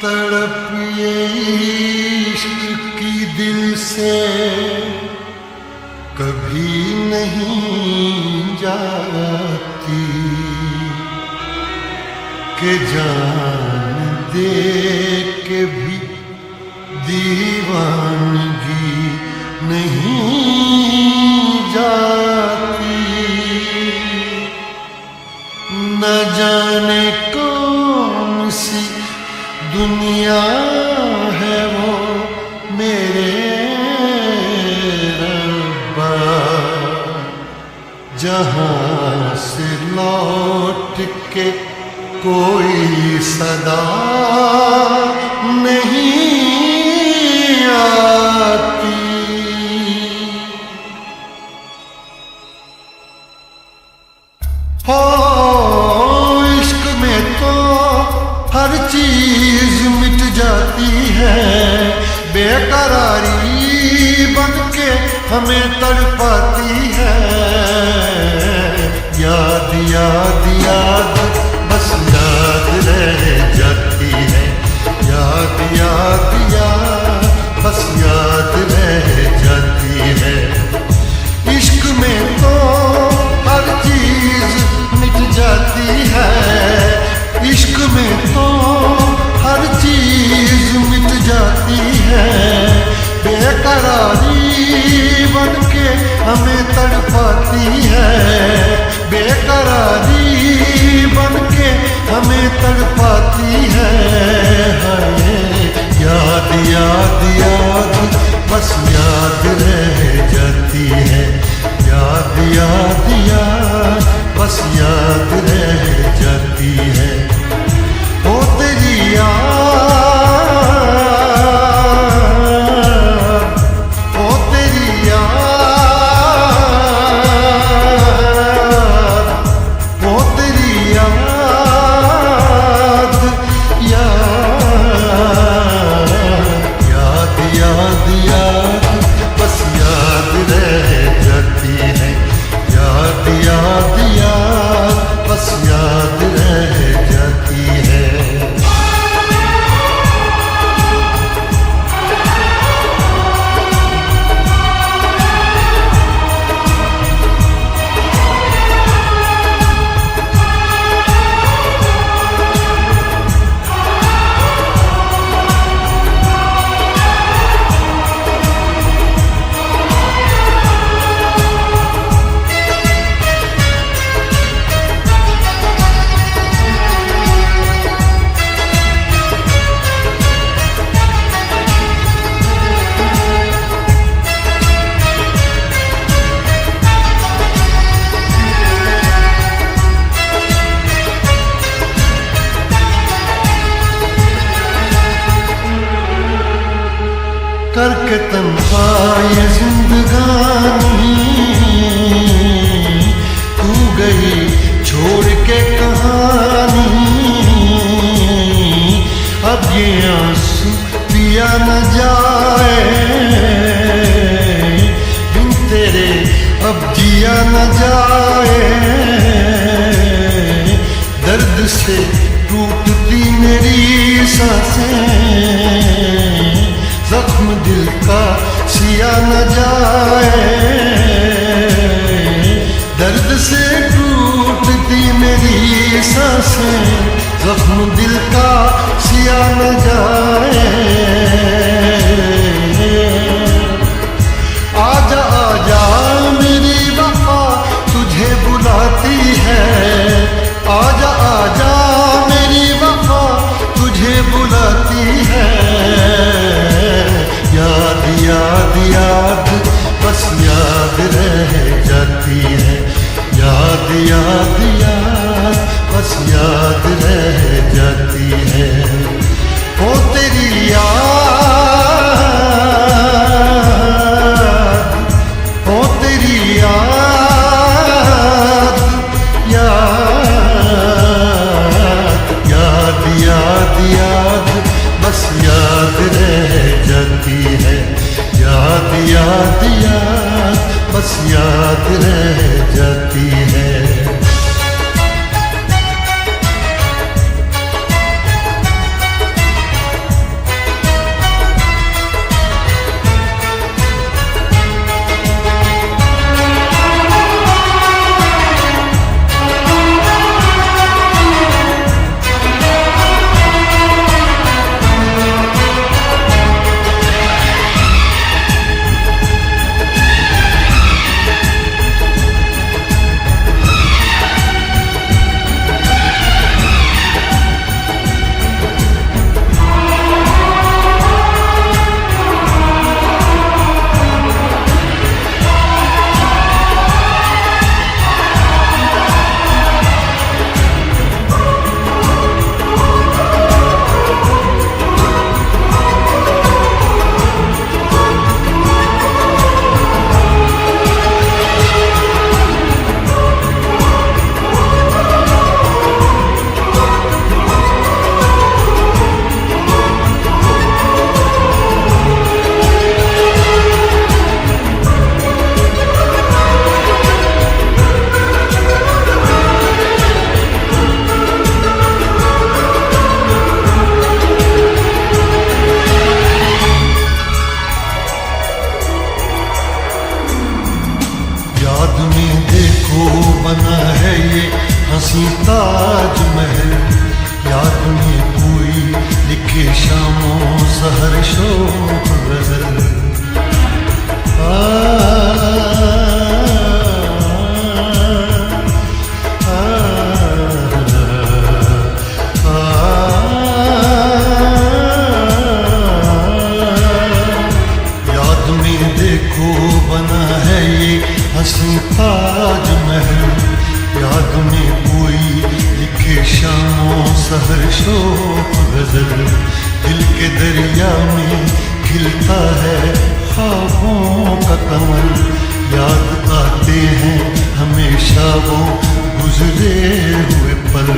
तड़प ये इश्क की दिल से कभी नहीं जाती कि जान दे के भी दीवानगी नहीं जाती। न जाने कौन सी दुनिया है वो मेरे रब्बा, जहाँ से लौट के कोई सदा नहीं आती। हो इश्क में तो हर चीज मिट जाती है, बेकरारी बनके हमें तड़पाती है। याद याद याद बस याद रह जाती है, याद याद याद बस याद रह जाती है। इश्क में तो हर चीज मिट जाती है, इश्क में तो हर चीज मिट जाती है, बेकरारी बनके हमें तड़पाती है, बेकरारी बनके हमें तड़पाती है। याद याद याद बस याद रह जाती है, याद याद याद बस याद रह जाती है। ओ तेरी याद, ओ तेरी याद, ओ तेरी याद, याद याद याद बस याद रह जाती है, याद याद याद बस याद रह जाती है। करके तन्हा ये जिंदगानी तू गई छोड़ के कहानी, अब ये आंसू पिया न जाए बिन तेरे, अब जिया न जाए। दर्द से टूटती मेरी सांसें, जख्म दिल का सिया न जाए। दर्द से टूटती मेरी सांसें, जख्म दिल का सिया न जाए। आजा आजा मेरी वफा तुझे बुलाती है, आजा आजा मेरी वफा तुझे बुलाती है। याद याद याद बस याद रह जाती है, याद याद याद बस याद रह जाती है। ओ तेरी याद, ओ तेरी याद, याद याद याद याद बस याद रह जाती है, याद याद याद बस याद रह जाती है। शोक गजल। याद में देखो बना है ये हसीं ताजमहल, याद में कोई लिखे शामों सहर शोक गजल। दिल के दरिया में खिलता है ख्वाबों का कमल, याद आते हैं हमेशा वो गुजरे हुए पल।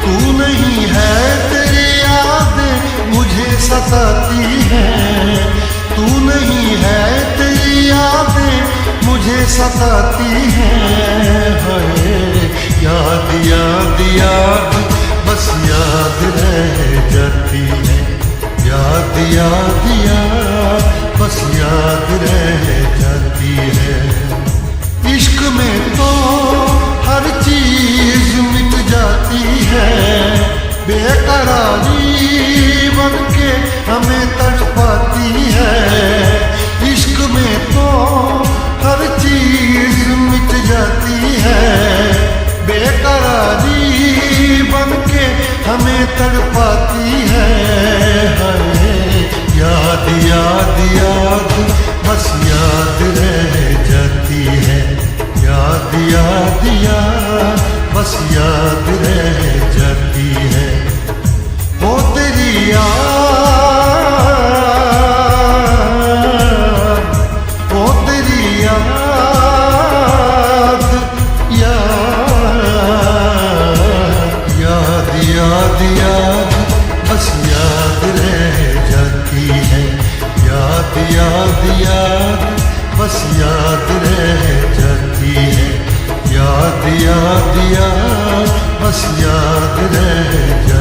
तू नहीं है तेरी यादें मुझे सताती हैं, तू नहीं है तेरी यादें मुझे सताती हैं। हाय याद याद याद बस याद रह जाती है, याद याद याद बस याद रह जाती है। इश्क में तो हर चीज मिट जाती है, बेकरारी बनके हमें तड़पाती है। इश्क में तो हर चीज मिट जाती है, बेकरारी बनके हमें तड़पाती है। याद याद याद बस याद रह जाती है, याद याद याद बस याद रह जाती है। वो तेरी याद, वो तेरी याद, याद याद याद बस याद रह जाती है, याद याद याद बस याद रह जाती है, याद याद याद बस याद रह जाती है।